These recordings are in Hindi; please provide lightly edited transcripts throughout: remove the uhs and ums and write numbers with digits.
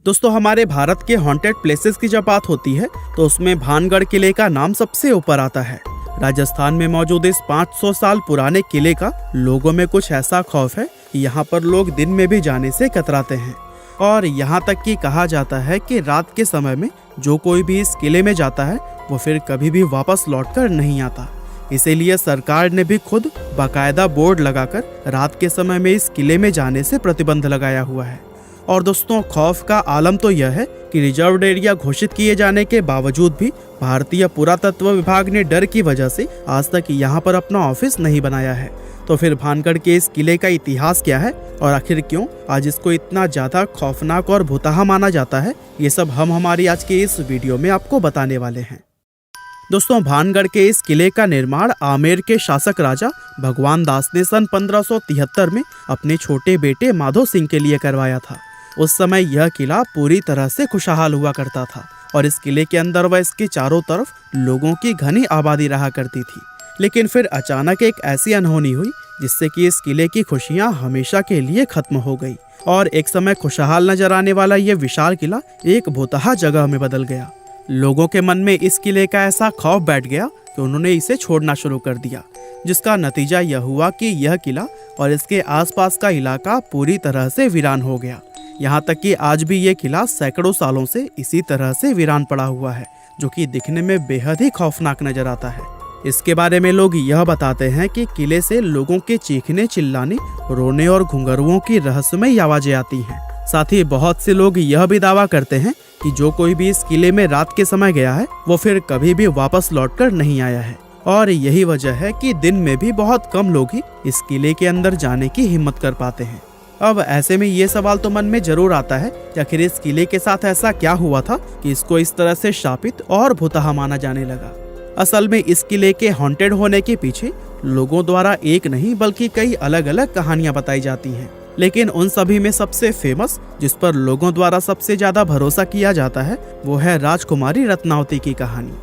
दोस्तों हमारे भारत के हॉन्टेड प्लेसेस की जब बात होती है तो उसमें भानगढ़ किले का नाम सबसे ऊपर आता है। राजस्थान में मौजूद इस 500 साल पुराने किले का लोगों में कुछ ऐसा खौफ है कि यहाँ पर लोग दिन में भी जाने से कतराते हैं और यहाँ तक कि कहा जाता है कि रात के समय में जो कोई भी इस किले में जाता है वो फिर कभी भी वापस लौटकर नहीं आता। इसीलिए सरकार ने भी खुद बाकायदा बोर्ड लगाकर रात के समय में इस किले में जाने से प्रतिबंध लगाया हुआ है। और दोस्तों खौफ का आलम तो यह है कि रिजर्व्ड एरिया घोषित किए जाने के बावजूद भी भारतीय पुरातत्व विभाग ने डर की वजह से आज तक यहाँ पर अपना ऑफिस नहीं बनाया है। तो फिर भानगढ़ के इस किले का इतिहास क्या है और आखिर क्यों आज इसको इतना ज्यादा खौफनाक और भुतहा माना जाता है, ये सब हम हमारी आज के इस वीडियो में आपको बताने वाले हैं। दोस्तों भानगढ़ के इस किले का निर्माण आमेर के शासक राजा भगवान दास ने सन 1573 में अपने छोटे बेटे माधो सिंह के लिए करवाया था। उस समय यह किला पूरी तरह से खुशहाल हुआ करता था और इस किले के अंदर व इसके चारों तरफ लोगों की घनी आबादी रहा करती थी। लेकिन फिर अचानक एक ऐसी अनहोनी हुई जिससे कि इस किले की खुशियां हमेशा के लिए खत्म हो गई और एक समय खुशहाल नजर आने वाला यह विशाल किला एक भुतहा जगह में बदल गया। लोगों के मन में इस किले का ऐसा खौफ बैठ गया कि उन्होंने इसे छोड़ना शुरू कर दिया, जिसका नतीजा यह हुआ कि यह किला और इसके आसपास का इलाका पूरी तरह से वीरान हो गया। यहाँ तक कि आज भी ये किला सैकड़ों सालों से इसी तरह से वीरान पड़ा हुआ है, जो कि दिखने में बेहद ही खौफनाक नजर आता है। इसके बारे में लोग यह बताते हैं कि किले से लोगों के चीखने, चिल्लाने, रोने और घुंघरुओं की रहस्यमयी आवाजें आती हैं। साथ ही बहुत से लोग यह भी दावा करते हैं कि जो कोई भी इस किले में रात के समय गया है वो फिर कभी भी वापस लौटकर नहीं आया है। और यही वजह है कि दिन में भी बहुत कम लोग ही इस किले के अंदर जाने की हिम्मत कर पाते हैं। अब ऐसे में ये सवाल तो मन में जरूर आता है कि आखिर इस किले के साथ ऐसा क्या हुआ था कि इसको इस तरह से शापित और भुतहा माना जाने लगा। असल में इस किले के हॉन्टेड होने के पीछे लोगों द्वारा एक नहीं बल्कि कई अलग अलग कहानियां बताई जाती हैं, लेकिन उन सभी में सबसे फेमस, जिस पर लोगों द्वारा सबसे ज्यादा भरोसा किया जाता है, वो है राजकुमारी रत्नावती की कहानी।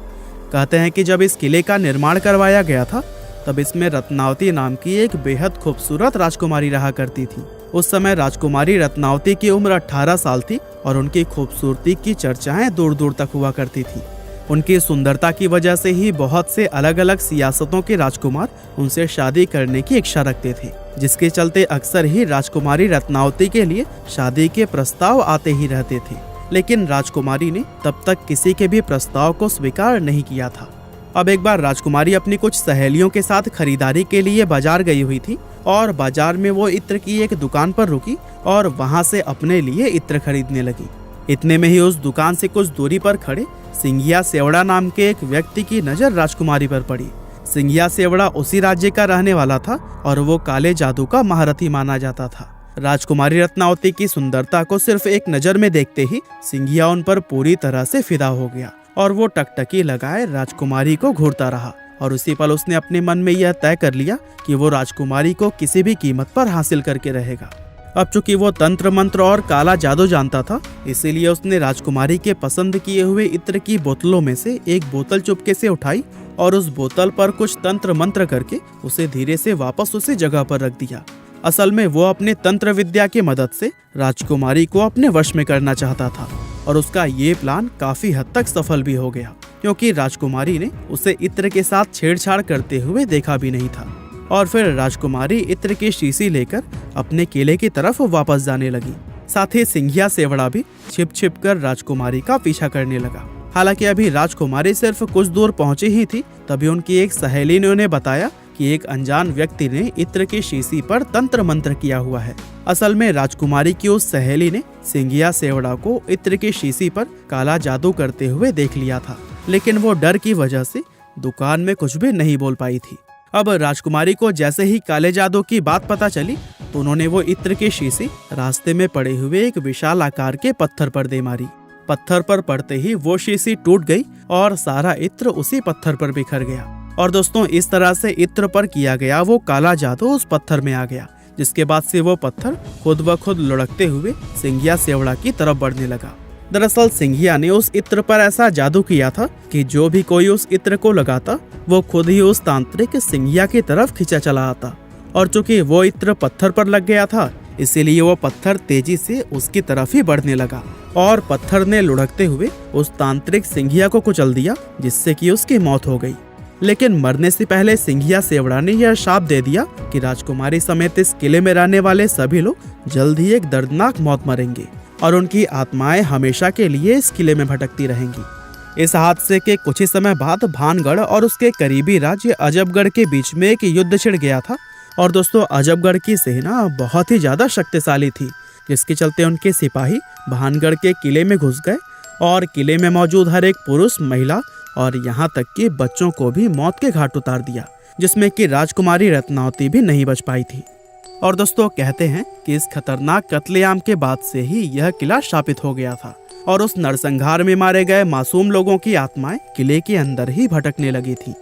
कहते हैं कि जब इस किले का निर्माण करवाया गया था तब इसमें रत्नावती नाम की एक बेहद खूबसूरत राजकुमारी रहा करती थी। उस समय राजकुमारी रत्नावती की उम्र 18 साल थी और उनकी खूबसूरती की चर्चाएं दूर दूर तक हुआ करती थी। उनकी सुंदरता की वजह से ही बहुत से अलग अलग सियासतों के राजकुमार उनसे शादी करने की इच्छा रखते थे, जिसके चलते अक्सर ही राजकुमारी रत्नावती के लिए शादी के प्रस्ताव आते ही रहते थे। लेकिन राजकुमारी ने तब तक किसी के भी प्रस्ताव को स्वीकार नहीं किया था। अब एक बार राजकुमारी अपनी कुछ सहेलियों के साथ खरीदारी के लिए बाजार गई हुई थी और बाजार में वो इत्र की एक दुकान पर रुकी और वहां से अपने लिए इत्र खरीदने लगी। इतने में ही उस दुकान से कुछ दूरी पर खड़े सिंघिया सेवड़ा नाम के एक व्यक्ति की नजर राजकुमारी पर पड़ी। सिंघिया सेवड़ा उसी राज्य का रहने वाला था और वो काले जादू का महारथी माना जाता था। राजकुमारी रत्नावती की सुंदरता को सिर्फ एक नजर में देखते ही सिंघिया उन पर पूरी तरह से फिदा हो गया और वो टकटकी लगाए राजकुमारी को घूरता रहा और उसी पल उसने अपने मन में यह तय कर लिया कि वो राजकुमारी को किसी भी कीमत पर हासिल करके रहेगा। अब चूंकि वो तंत्र मंत्र और काला जादू जानता था, इसीलिए उसने राजकुमारी के पसंद किए हुए इत्र की बोतलों में से एक बोतल चुपके से उठाई और उस बोतल पर कुछ तंत्र मंत्र करके उसे धीरे से वापस उसी जगह पर रख दिया। असल में वो अपने तंत्र विद्या की मदद से राजकुमारी को अपने वश में करना चाहता था और उसका ये प्लान काफी हद तक सफल भी हो गया, क्योंकि राजकुमारी ने उसे इत्र के साथ छेड़छाड़ करते हुए देखा भी नहीं था। और फिर राजकुमारी इत्र की शीशी लेकर अपने किले की तरफ वापस जाने लगी। साथ ही सिंघिया सेवड़ा भी छिप छिप कर राजकुमारी का पीछा करने लगा। हालांकि अभी राजकुमारी सिर्फ कुछ दूर पहुंची ही थी, तभी उनकी एक सहेली ने उन्हें बताया कि एक अनजान व्यक्ति ने इत्र की शीशी पर तंत्र मंत्र किया हुआ है। असल में राजकुमारी की उस सहेली ने सिंघिया सेवड़ा को इत्र की शीशी पर काला जादू करते हुए देख लिया था, लेकिन वो डर की वजह से दुकान में कुछ भी नहीं बोल पाई थी। अब राजकुमारी को जैसे ही काले जादू की बात पता चली तो उन्होंने वो इत्र की शीशी रास्ते में पड़े हुए एक विशाल आकार के पत्थर पर दे मारी। पत्थर पर पड़ते ही वो शीशी टूट गई और सारा इत्र उसी पत्थर पर बिखर गया। और दोस्तों इस तरह से इत्र पर किया गया वो काला जादू उस पत्थर में आ गया, जिसके बाद से वो पत्थर खुद ब खुद लुढ़कते हुए सिंघिया सेवड़ा की तरफ बढ़ने लगा। दरअसल सिंघिया ने उस इत्र पर ऐसा जादू किया था कि जो भी कोई उस इत्र को लगाता वो खुद ही उस तांत्रिक सिंघिया की तरफ खींचा चला आता। और चूंकि वो इत्र पत्थर पर लग गया था, इसीलिए वो पत्थर तेजी से उसकी तरफ ही बढ़ने लगा और पत्थर ने लुढ़कते हुए उस तांत्रिक सिंघिया को कुचल दिया, जिससे कि उसकी मौत हो गई। लेकिन मरने से पहले सिंघिया सेवड़ा ने यह शाप दे दिया कि राजकुमारी समेत इस किले में रहने वाले सभी लोग जल्द ही एक दर्दनाक मौत मरेंगे और उनकी आत्माएं हमेशा के लिए इस किले में भटकती रहेंगी। इस हादसे के कुछ ही समय बाद भानगढ़ और उसके करीबी राज्य अजबगढ़ के बीच में एक युद्ध छिड़ गया था। और दोस्तों, अजबगढ़ की सेना बहुत ही ज्यादा शक्तिशाली थी, जिसके चलते उनके सिपाही भानगढ़ के किले में घुस गए और किले में मौजूद हर एक पुरुष, महिला और यहाँ तक कि बच्चों को भी मौत के घाट उतार दिया, जिसमें कि राजकुमारी रत्नावती भी नहीं बच पाई थी। और दोस्तों, कहते हैं कि इस खतरनाक कत्लेआम के बाद से ही यह किला शापित हो गया था और उस नरसंहार में मारे गए मासूम लोगों की आत्माएं किले के अंदर ही भटकने लगी थी।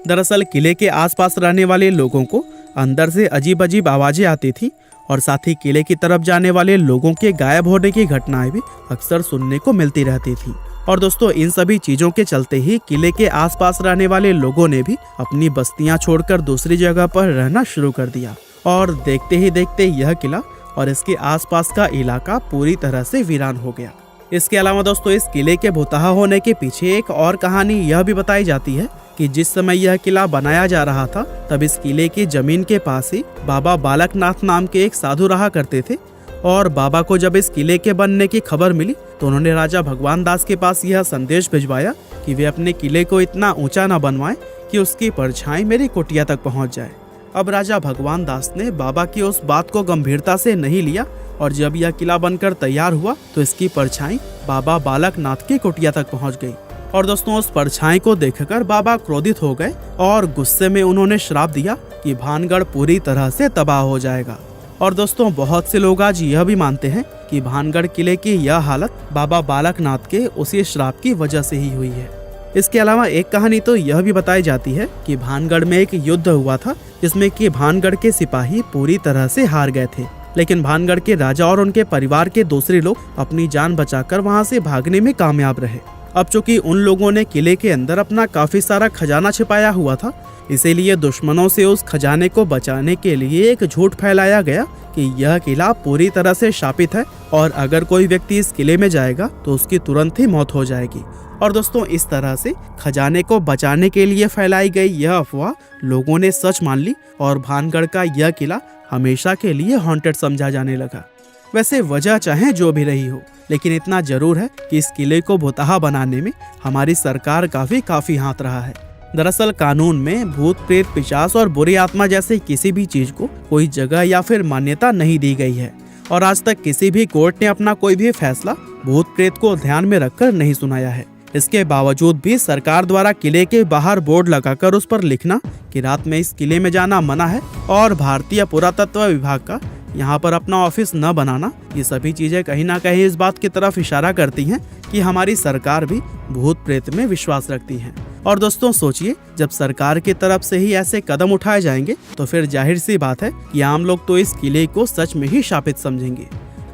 दरअसल किले के आसपास रहने वाले लोगों को अंदर से अजीब अजीब आवाजें आती थी और साथ ही किले की तरफ जाने वाले लोगों के गायब होने की घटनाएं भी अक्सर सुनने को मिलती रहती थी। और दोस्तों, इन सभी चीजों के चलते ही किले के आसपास रहने वाले लोगों ने भी अपनी बस्तियां छोड़कर दूसरी जगह पर रहना शुरू कर दिया और देखते ही देखते यह किला और इसके आसपास का इलाका पूरी तरह से वीरान हो गया। इसके अलावा दोस्तों, इस किले के भुतहा होने के पीछे एक और कहानी यह भी बताई जाती है कि जिस समय यह किला बनाया जा रहा था, तब इस किले की जमीन के पास ही बाबा बालकनाथ नाम के एक साधु रहा करते थे। और बाबा को जब इस किले के बनने की खबर मिली तो उन्होंने राजा भगवान दास के पास यह संदेश भिजवाया कि वे अपने किले को इतना ऊंचा न बनवाएं कि उसकी परछाई मेरी कुटिया तक पहुंच जाए। अब राजा भगवान दास ने बाबा की उस बात को गंभीरता से नहीं लिया और जब यह किला बनकर तैयार हुआ तो इसकी परछाई बाबा बालकनाथ की कुटिया तक पहुंच गई। और दोस्तों, उस परछाई को देखकर बाबा क्रोधित हो गए और गुस्से में उन्होंने श्राप दिया कि भानगढ़ पूरी तरह से तबाह हो जाएगा। और दोस्तों, बहुत से लोग आज यह भी मानते हैं कि भानगढ़ किले की यह हालत बाबा बालकनाथ के उसी श्राप की वजह से ही हुई है। इसके अलावा एक कहानी तो यह भी बताई जाती है कि भानगढ़ में एक युद्ध हुआ था, जिसमें कि भानगढ़ के सिपाही पूरी तरह से हार गए थे, लेकिन भानगढ़ के राजा और उनके परिवार के दूसरे लोग अपनी जान बचाकर वहां से भागने में कामयाब रहे। अब चूंकि उन लोगों ने किले के अंदर अपना काफी सारा खजाना छिपाया हुआ था, इसीलिए दुश्मनों से उस खजाने को बचाने के लिए एक झूठ फैलाया गया कि यह किला पूरी तरह से शापित है और अगर कोई व्यक्ति इस किले में जाएगा तो उसकी तुरंत ही मौत हो जाएगी। और दोस्तों, इस तरह से खजाने को बचाने के लिए फैलाई गई यह अफवाह लोगों ने सच मान ली और भानगढ़ का यह किला हमेशा के लिए हॉन्टेड समझा जाने लगा। वैसे वजह चाहे जो भी रही हो, लेकिन इतना जरूर है कि इस किले को भुतहा बनाने में हमारी सरकार का भी काफी हाथ रहा है। दरअसल कानून में भूत, प्रेत, पिशाच और बुरी आत्मा जैसे किसी भी चीज को कोई जगह या फिर मान्यता नहीं दी गई है और आज तक किसी भी कोर्ट ने अपना कोई भी फैसला भूत प्रेत को ध्यान में रखकर नहीं सुनाया है। इसके बावजूद भी सरकार द्वारा किले के बाहर बोर्ड लगाकर उस पर लिखना कि रात में इस किले में जाना मना है और भारतीय पुरातत्व विभाग का यहाँ पर अपना ऑफिस न बनाना, ये सभी चीजें कहीं ना कहीं इस बात की तरफ इशारा करती हैं कि हमारी सरकार भी भूत प्रेत में विश्वास रखती है। और दोस्तों, सोचिए, जब सरकार की तरफ से ही ऐसे कदम उठाए जाएंगे तो फिर जाहिर सी बात है कि आम लोग तो इस किले को सच में ही शापित समझेंगे।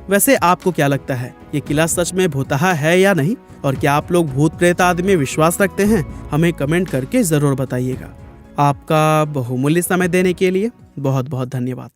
वैसे आपको क्या लगता है, ये किला सच में भुतहा है या नहीं? और क्या आप लोग भूत प्रेत आदि में विश्वास रखते हैं? हमें कमेंट करके जरूर बताइएगा। आपका बहुमूल्य समय देने के लिए बहुत बहुत धन्यवाद।